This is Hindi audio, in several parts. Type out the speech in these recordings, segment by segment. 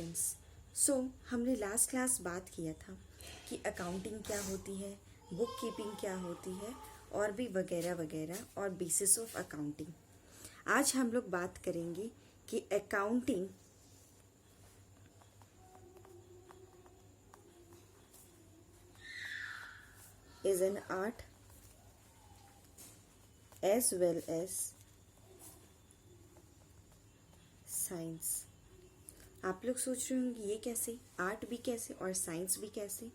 फ्रेंड्स, सो हमने लास्ट क्लास बात किया था कि अकाउंटिंग क्या होती है, बुक कीपिंग क्या होती है और भी वगैरह वगैरह और बेसिस ऑफ अकाउंटिंग। आज हम लोग बात करेंगे कि accounting is an art as well as science. आप लोग सोच रहे होंगे ये कैसे, आर्ट भी कैसे और साइंस भी कैसे।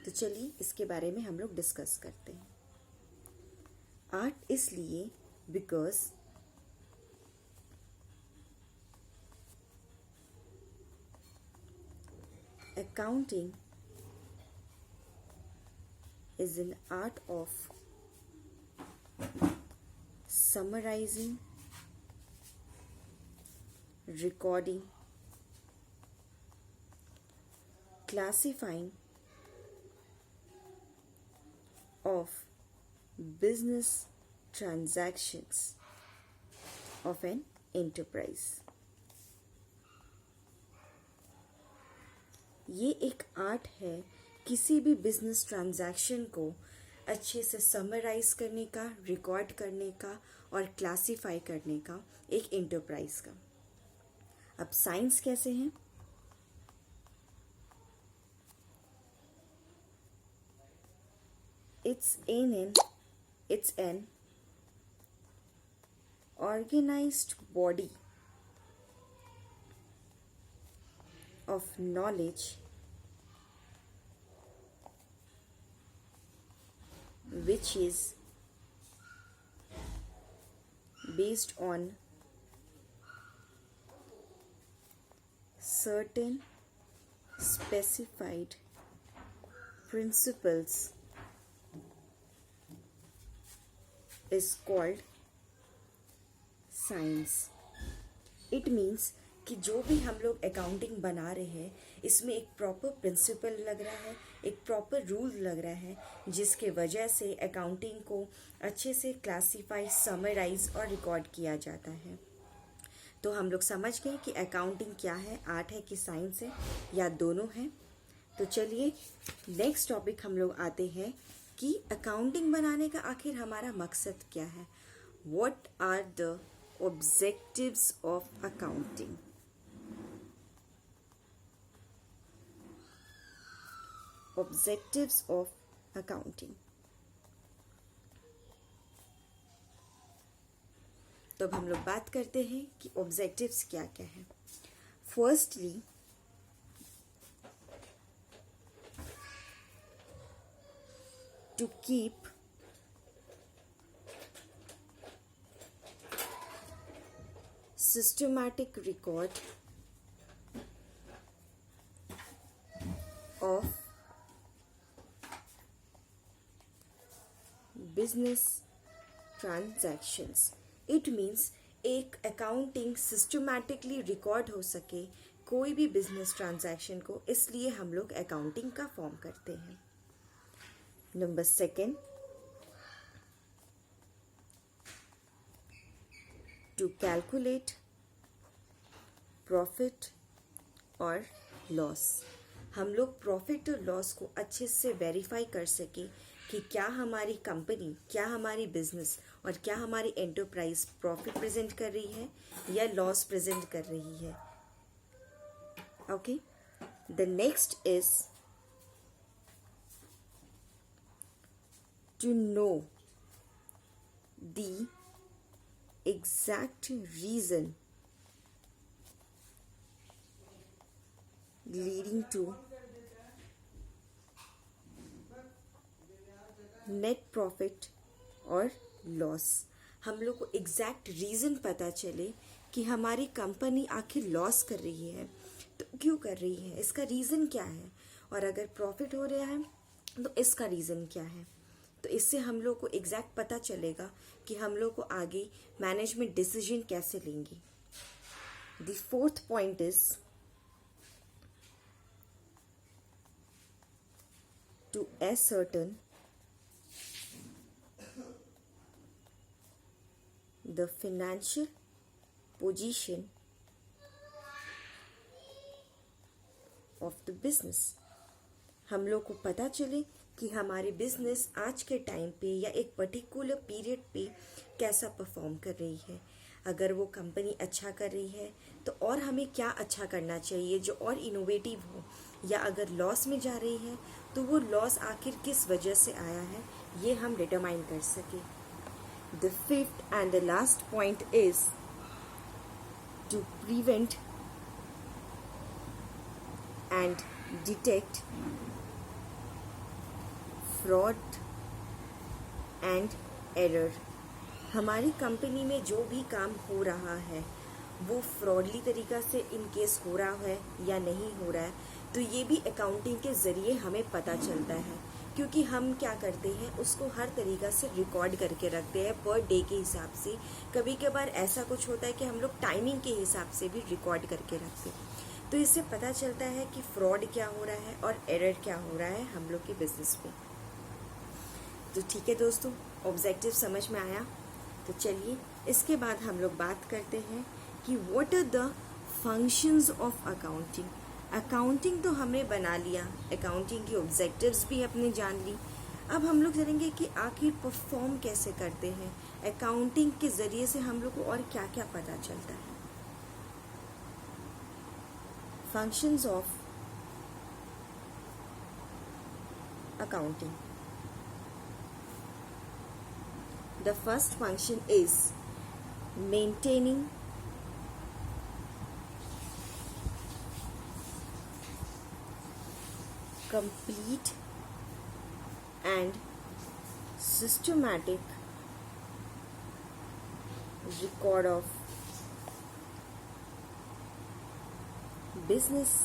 तो चलिए इसके बारे में हम लोग डिस्कस करते हैं। आर्ट इसलिए because accounting is an art of summarizing, recording, classifying of business transactions of an enterprise. ये एक आर्ट है किसी भी बिजनेस ट्रांजैक्शन को अच्छे से समराइज करने का, रिकॉर्ड करने का और क्लासिफाई करने का एक एंटरप्राइज का। अब साइंस कैसे हैं? It's an organized body of knowledge which is based on certain specified principles is called science. It means कि जो भी हम लोग अकाउंटिंग बना रहे हैं इसमें एक प्रॉपर प्रिंसिपल लग रहा है, एक प्रॉपर रूल लग रहा है, जिसके वजह से अकाउंटिंग को अच्छे से क्लासीफाई, समराइज और रिकॉर्ड किया जाता है। तो हम लोग समझ गए कि अकाउंटिंग क्या है, आर्ट है कि साइंस है या दोनों है। तो चलिए नेक्स्ट टॉपिक हम लोग आते हैं कि अकाउंटिंग बनाने का आखिर हमारा मकसद क्या है। What are the objectives of accounting. Objectives of accounting. तो अब हम लोग बात करते हैं कि ऑब्जेक्टिव्स क्या क्या है। Firstly to keep systematic record of business transactions. It means एक अकाउंटिंग सिस्टमैटिकली रिकॉर्ड हो सके कोई भी बिजनेस ट्रांजैक्शन को, इसलिए हम लोग अकाउंटिंग का फॉर्म करते हैं। Number second, to calculate profit और लॉस। हम लोग प्रॉफिट और लॉस को अच्छे से वेरीफाई कर सके कि क्या हमारी कंपनी, क्या हमारी बिजनेस और क्या हमारी एंटरप्राइज प्रॉफिट प्रेजेंट कर रही है या लॉस प्रेजेंट कर रही है। Okay, the next is to know the exact reason leading to net profit और लॉस। हम लोग को एग्जैक्ट रीज़न पता चले कि हमारी कंपनी आखिर लॉस कर रही है तो क्यों कर रही है, इसका रीज़न क्या है, और अगर प्रॉफिट हो रहा है तो इसका रीज़न क्या है। तो इससे हम लोग को एग्जैक्ट पता चलेगा कि हम लोग को आगे मैनेजमेंट डिसीजन कैसे लेंगे। The fourth point is to ascertain the financial position of the business. हम लोग को पता चले कि हमारी बिजनेस आज के टाइम पे या एक पर्टिकुलर पीरियड पे कैसा परफॉर्म कर रही है। अगर वो कंपनी अच्छा कर रही है तो और हमें क्या अच्छा करना चाहिए जो और इनोवेटिव हो, या अगर लॉस में जा रही है तो वो लॉस आखिर किस वजह से आया है, ये हम डिटरमाइन कर सके। The fifth and the last point is to prevent and detect fraud and error. हमारी कंपनी में जो भी काम हो रहा है वो फ्रॉडली तरीका से इन केस हो रहा है या नहीं हो रहा है, तो ये भी अकाउंटिंग के ज़रिए हमें पता चलता है, क्योंकि हम क्या करते हैं उसको हर तरीका से रिकॉर्ड करके रखते हैं पर डे के हिसाब से। कभी कभार ऐसा कुछ होता है कि हम लोग टाइमिंग के हिसाब से भी रिकॉर्ड करके रखते हैं, तो इससे पता चलता है कि फ्रॉड क्या हो रहा है और एरर क्या हो रहा है हम लोग के बिजनेस में। तो ठीक है दोस्तों, ऑब्जेक्टिव समझ में आया। तो चलिए इसके बाद हम लोग बात करते हैं कि what are the functions of accounting. Accounting तो हमने बना लिया, अकाउंटिंग की ऑब्जेक्टिव्स भी अपने जान ली। अब हम लोग जानेंगे कि आखिर परफॉर्म कैसे करते हैं अकाउंटिंग के ज़रिए से, हम लोग को और क्या क्या पता चलता है। Functions of accounting. The first function is maintaining complete and systematic record of business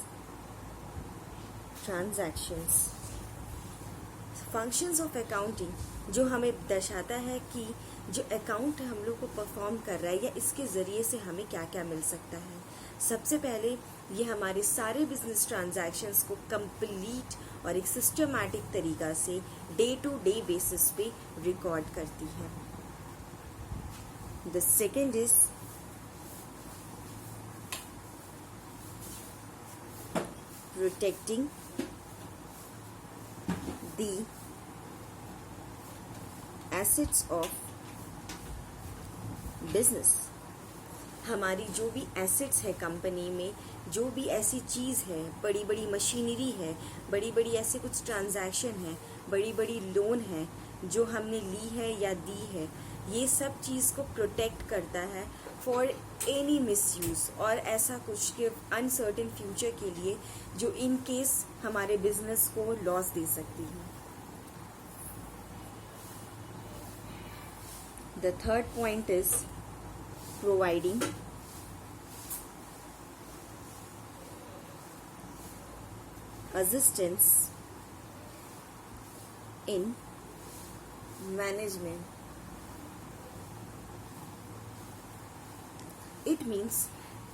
transactions। Functions of accounting जो हमें दर्शाता है कि जो अकाउंट हम लोग को परफॉर्म कर रहा है या इसके ज़रिए से हमें क्या क्या मिल सकता है। सबसे पहले ये हमारे सारे बिजनेस ट्रांजैक्शंस को कंप्लीट और एक सिस्टमैटिक तरीका से डे टू डे बेसिस पे रिकॉर्ड करती है। The second is protecting the assets of business. हमारी जो भी एसेट्स है कंपनी में, जो भी ऐसी चीज़ है, बड़ी बड़ी मशीनरी है, बड़ी बड़ी ऐसे कुछ ट्रांजैक्शन है, बड़ी बड़ी लोन है जो हमने ली है या दी है, ये सब चीज़ को प्रोटेक्ट करता है फॉर एनी मिसयूज़ और ऐसा कुछ के अनसर्टेन फ्यूचर के लिए जो इन केस हमारे बिजनेस को लॉस दे सकती है। The third point is providing assistance in management। It means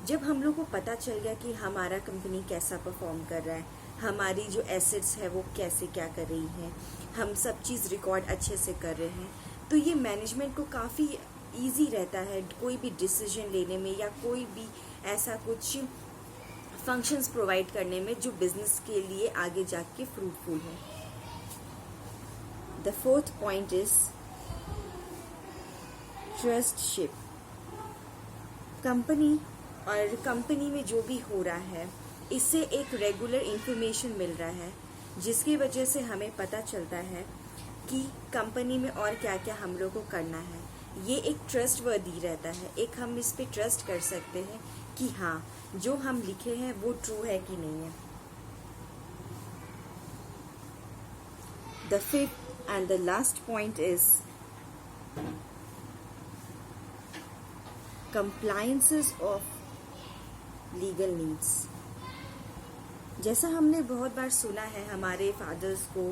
जब हम लोग को पता चल गया कि हमारा कंपनी कैसा परफॉर्म कर रहा है, हमारी जो एसेट्स है वो कैसे क्या कर रही है, हम सब चीज़ रिकॉर्ड अच्छे से कर रहे हैं, तो ये मैनेजमेंट को काफ़ी इजी रहता है कोई भी डिसीजन लेने में या कोई भी ऐसा कुछ फंक्शंस प्रोवाइड करने में जो बिजनेस के लिए आगे जाके फ्रूटफुल हो। The fourth point is ट्रस्टशिप। Company और कंपनी में जो भी हो रहा है इससे एक रेगुलर इंफॉर्मेशन मिल रहा है जिसकी वजह से हमें पता चलता है कि कंपनी में और क्या क्या हम लोग को करना है। ये एक ट्रस्ट वर्दी रहता है, एक हम इस पे ट्रस्ट कर सकते हैं कि हाँ जो हम लिखे हैं वो ट्रू है कि नहीं है। The fifth and the last point is compliances of legal needs. जैसा हमने बहुत बार सुना है हमारे फादर्स को,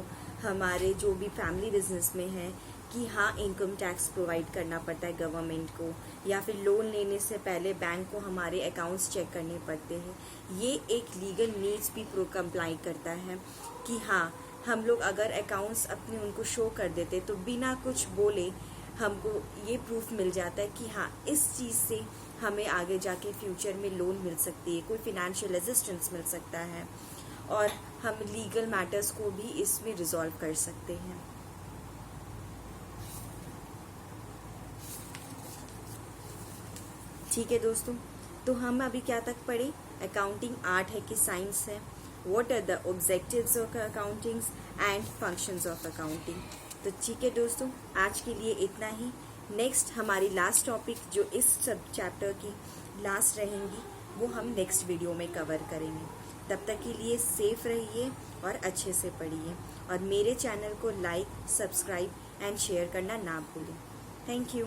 हमारे जो भी फैमिली बिजनेस में है कि हाँ इनकम टैक्स प्रोवाइड करना पड़ता है गवर्नमेंट को, या फिर लोन लेने से पहले बैंक को हमारे अकाउंट्स चेक करने पड़ते हैं। ये एक लीगल नीड्स भी प्रो कंप्लाई करता है कि हाँ हम लोग अगर अकाउंट्स अपने उनको शो कर देते तो बिना कुछ बोले हमको ये प्रूफ मिल जाता है कि हाँ इस चीज़ से हमें आगे जाके फ्यूचर में लोन मिल सकती है, कोई फिनेंशियल असिस्टेंस मिल सकता है। और हम लीगल मैटर्स को भी इसमें रिजॉल्व कर सकते हैं। ठीक है दोस्तों, तो हम अभी क्या तक पढ़े? अकाउंटिंग आर्ट है कि साइंस है? What are the objectives of accounting and functions of accounting. तो ठीक है दोस्तों, आज के लिए इतना ही। नेक्स्ट हमारी लास्ट टॉपिक जो इस सब चैप्टर की लास्ट रहेंगी वो हम नेक्स्ट वीडियो में कवर करेंगे। तब तक के लिए सेफ रहिए और अच्छे से पढ़िए, और मेरे चैनल को लाइक, सब्सक्राइब एंड शेयर करना ना भूलें। Thank you.